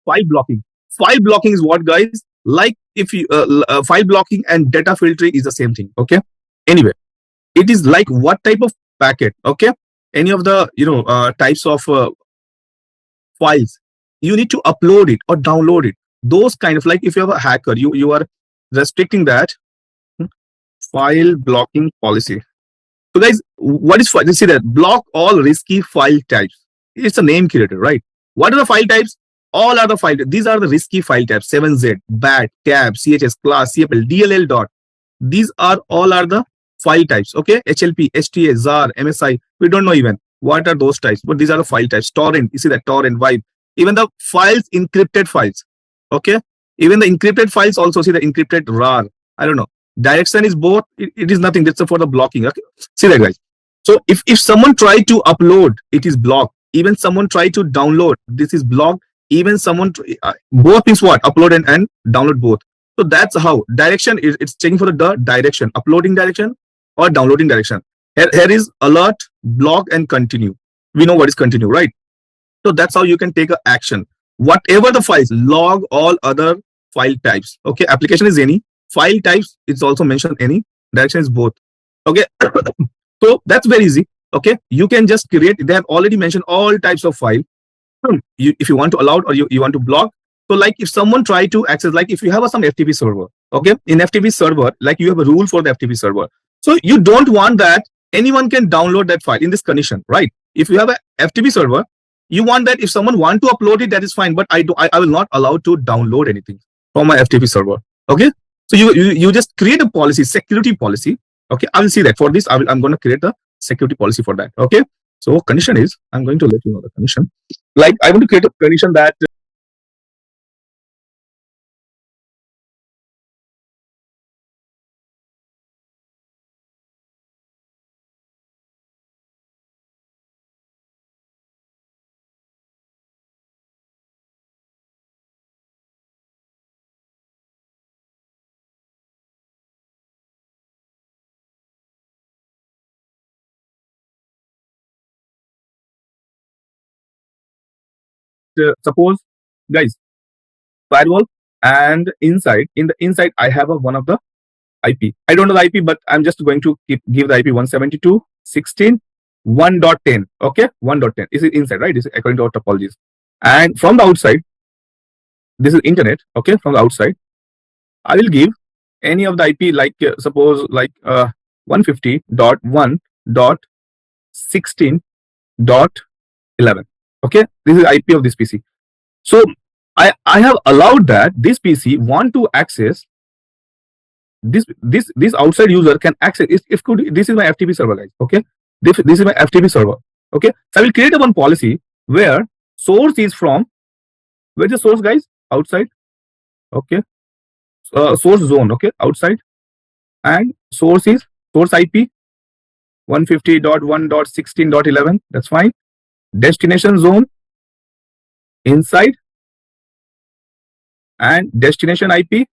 File blocking. File blocking is what, guys? Like if you file blocking and data filtering is the same thing. Okay. Anyway, it is like what type of packet? Okay. Any of the types of files, you need to upload it or download it. Those kind of, like if you have a hacker, you are restricting that. File blocking policy. So guys, what is file? You see that block all risky file types. It's a name created, right? What are the file types? All are the file. These are the risky file types: 7z, bat, tab, chs, class, cpl, dll dot. These are all are the file types. Okay, hlp, hta, zar, msi. We don't know even what are those types, but these are the file types. Torrent. You see that torrent, vibe. Even the files, encrypted files. Okay, even the encrypted files also see the encrypted rar. I don't know. Direction is both. It is nothing. That's for the blocking. Okay, see that, guys. So if someone try to upload, it is blocked. Even someone try to download, this is blocked. Even someone both is what, upload and download both. So that's how direction is. It's checking for the direction, uploading direction or downloading direction. Here is alert, block, and continue. We know what is continue, right? So that's how you can take an action. Whatever the files, log all other file types. Okay, application is any, file types it's also mentioned any, direction is both. Okay. So that's very easy. Okay, you can just create. They have already mentioned all types of file. If you want to allow or you want to block. So like if someone try to access, like if you have some FTP server, okay, in FTP server, like you have a rule for the FTP server. So you don't want that anyone can download that file in this condition, right? If you have a FTP server, you want that if someone want to upload it, that is fine, but I will not allow to download anything from my FTP server. Okay, so you just create a policy, security policy. Okay, I will see that. For this, I'm going to create the security policy for that. Okay, so condition is, I'm going to let you know the condition. Like I want to create a condition that suppose, guys, firewall, and inside, in the inside I have a one of the IP. I don't know the IP, but I'm just going to give the IP 172.16.1.10. Okay, 1.10 is it inside, right? This is according to our topologies. And from the outside, this is internet. Okay, from the outside, I will give any of the IP, like suppose like 150.1.16.11. Okay, this is IP of this PC. So I have allowed that this PC want to access this outside user can access if could. This is my FTP server, guys. Okay, this is my FTP server. Okay, so I will create a one policy where source is from, where is the source, guys? Outside. Okay, source zone. Okay, outside, and source is source IP 150.1.16.11. That's fine. Destination zone inside, and destination IP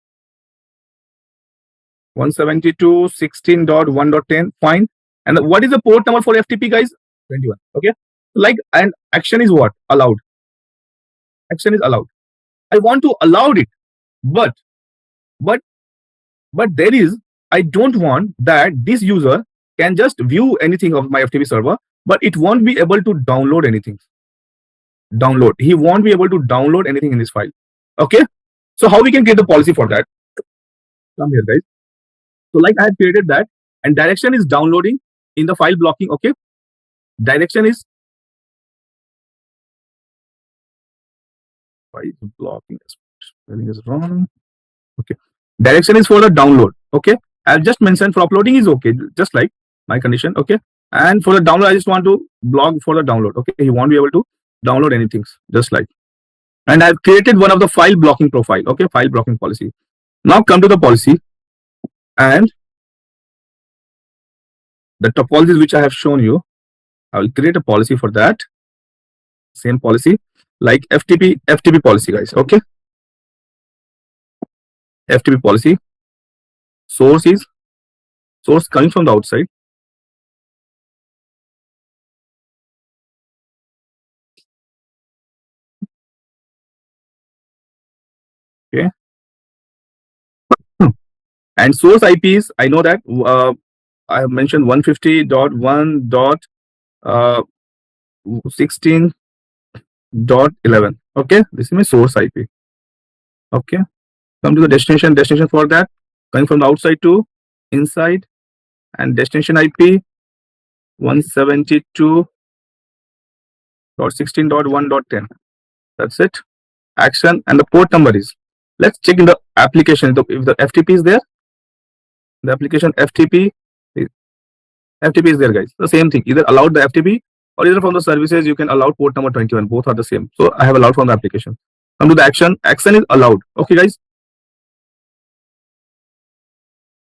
172.16.1.10. Fine. And what is the port number for FTP, guys? 21. Okay. Like, and action is what? Allowed. Action is allowed. I want to allow it, but there is, I don't want that this user can just view anything of my FTP server, but it won't be able to download anything. He won't be able to download anything in this file. Okay. So how we can create the policy for that? Come here, guys. So like I have created that, and direction is downloading in the file blocking. Okay, direction is, why is blocking? Spelling is wrong. Okay, direction is for the download. Okay, I've just mentioned for uploading is okay, just like my condition. Okay, and for the download, I just want to block for the download. Okay, he won't be able to download anything, just like. And I've created one of the file blocking profile. Okay, file blocking policy. Now come to the policy, and the topologies which I have shown you, I will create a policy for that. Same policy, like FTP policy, guys. Okay, FTP policy. Source is source coming from the outside. And source IPs, I know that I have mentioned 150.1.16.11. Okay, this is my source IP. Okay, come to the destination for that, coming from the outside to inside, and destination IP 172.16.1.10. That's it. Action, and the port number is, let's check in the application if the FTP is there. The application FTP is there, guys. The same thing, either allowed the FTP or either from the services you can allow port number 21. Both are the same. So I have allowed from the application. Come to the action is allowed. Okay, guys.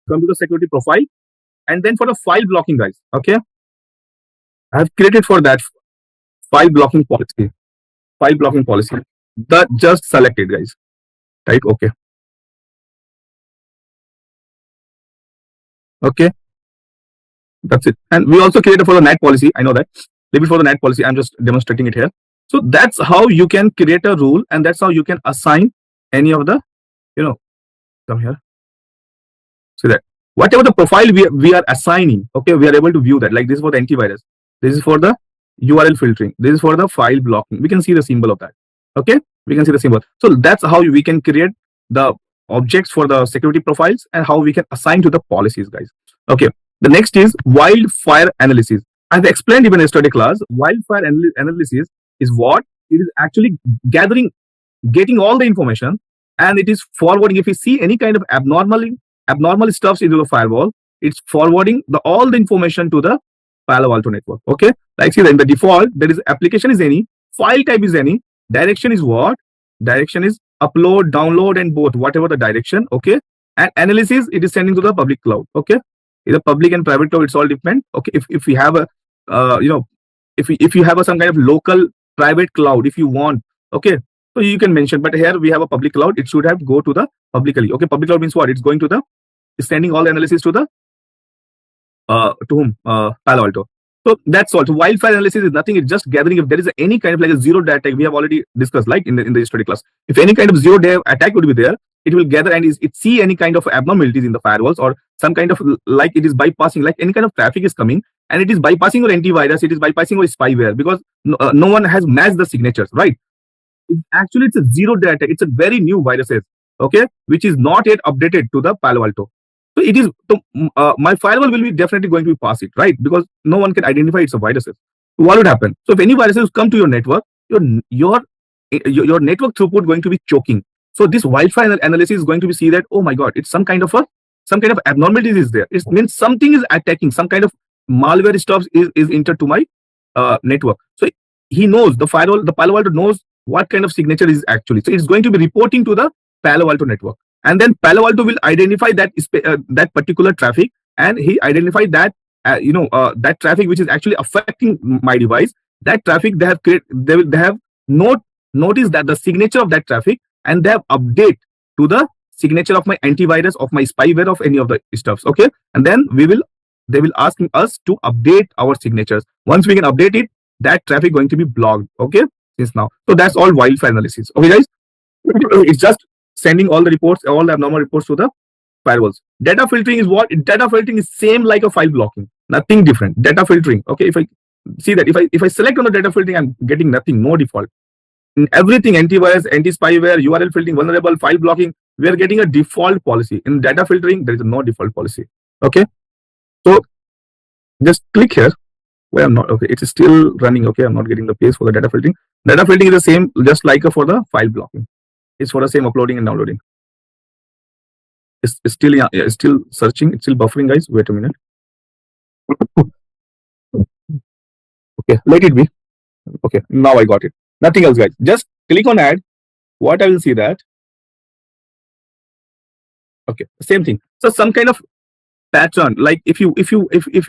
Come to the security profile, and then for the file blocking, guys. Okay, I have created for that file blocking policy. That just select it, guys. Type okay. Okay, that's it. And we also created for the NAT policy. I know that. Leave it for the NAT policy. I'm just demonstrating it here. So that's how you can create a rule, and that's how you can assign any of the, come here. See that whatever the profile we are assigning, okay, we are able to view that. Like this is for the antivirus. This is for the URL filtering. This is for the file blocking. We can see the symbol of that. Okay, we can see the symbol. So that's how we can create the objects for the security profiles and how we can assign to the policies, guys. Okay, the next is wildfire analysis. I've explained even yesterday class. Wildfire analysis is what it is actually getting all the information, and it is forwarding. If you see any kind of abnormal stuffs into the firewall, it's forwarding all the information to the Palo Alto network. Okay, like see that in the default there is application is any, file type is any, direction is what? Direction is upload, download, and both, whatever the direction. Okay, and analysis it is sending to the public cloud. Okay, either public and private cloud, it's all depend. Okay, if we have a if you have some kind of local private cloud, if you want, okay, so you can mention. But here we have a public cloud, it should have go to the publicly. Okay, public cloud means what? It's going to the, it's sending all the analysis to the to whom? Palo Alto. So that's all. So wildfire analysis is nothing. It's just gathering if there is any kind of like a zero day attack. We have already discussed, like in the study class. If any kind of zero day attack would be there, it will gather and it see any kind of abnormalities in the firewalls or some kind of, like it is bypassing, like any kind of traffic is coming and it is bypassing your antivirus, it is bypassing your spyware because no one has matched the signatures, right? Actually, it's a zero day attack. It's a very new viruses, okay, which is not yet updated to the Palo Alto. So it is, my firewall will be definitely going to pass it, right? Because no one can identify it's a viruses. So what would happen? So if any viruses come to your network, your network throughput going to be choking. So this wildfire analysis is going to be see that, oh my god, it's some kind of abnormalities is there. It means something is attacking, some kind of malware stuff is entered to my network. So he knows, the Palo Alto knows what kind of signature is actually. So it's going to be reporting to the Palo Alto network. And then Palo Alto will identify that that particular traffic, and he identified that that traffic which is actually affecting my device. That traffic they have noticed that the signature of that traffic, and they have update to the signature of my antivirus, of my spyware, of any of the stuffs. Okay, and then they will ask us to update our signatures. Once we can update it, that traffic going to be blocked. Okay, since now. So that's all wildfire analysis. Okay, guys, it's just sending all the reports, all the abnormal reports to the firewalls. Data filtering is what? Data filtering is same like a file blocking, nothing different. Data filtering. Okay, if I see that if I select on the data filtering, I'm getting nothing, no default. In everything, antivirus, anti-spyware, URL filtering, vulnerable, file blocking, we are getting a default policy. In data filtering, there is no default policy. Okay, so just click here. Where I'm not, okay, it's still running. Okay, I'm not getting the page for the data filtering. Data filtering is the same, just like for the file blocking. It's for the same uploading and downloading. It's still, yeah, it's still searching. It's still buffering, guys. Wait a minute. Okay, let it be. Okay, now I got it. Nothing else, guys. Just click on add. What I will see that. Okay, same thing. So some kind of pattern, like if you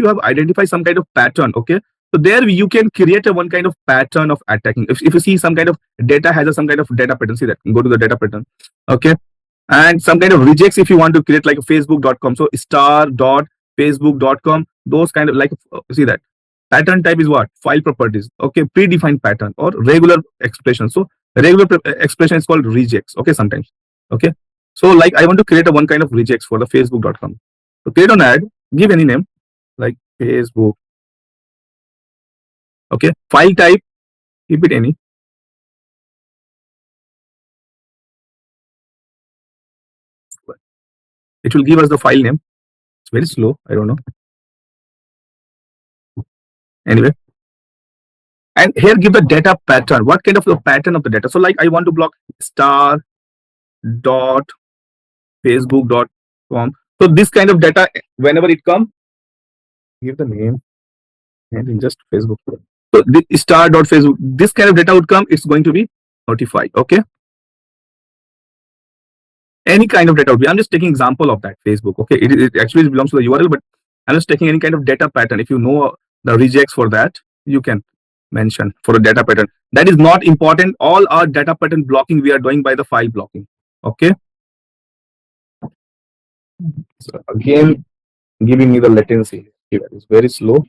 have identified some kind of pattern, okay, so there you can create one kind of pattern of attacking. If you see some kind of data has some kind of data pattern, see that, go to the data pattern. Okay, and some kind of rejects if you want to create like a facebook.com, so star.facebook.com, those kind of, like, see that pattern type is what? File properties. Okay, predefined pattern or regular expression. So regular expression is called rejects. Okay, sometimes. Okay, So like I want to create a one kind of regex for the facebook.com. So create an ad, give any name like Facebook. Okay, file type, keep it any. It will give us the file name. It's very slow, I don't know. Anyway, and here give the data pattern. What kind of the pattern of the data? So like I want to block star dot facebook.com. So this kind of data, whenever it comes, give the name and in just Facebook. So the star dot facebook, this kind of data would come, it's going to be notified. Okay, any kind of data would be. I'm just taking example of that Facebook. Okay, it actually belongs to the URL, but I'm just taking any kind of data pattern. If you know the regex for that, you can mention for a data pattern. That is not important. All our data pattern blocking we are doing by the file blocking. Okay, so again giving me the latency here is very slow.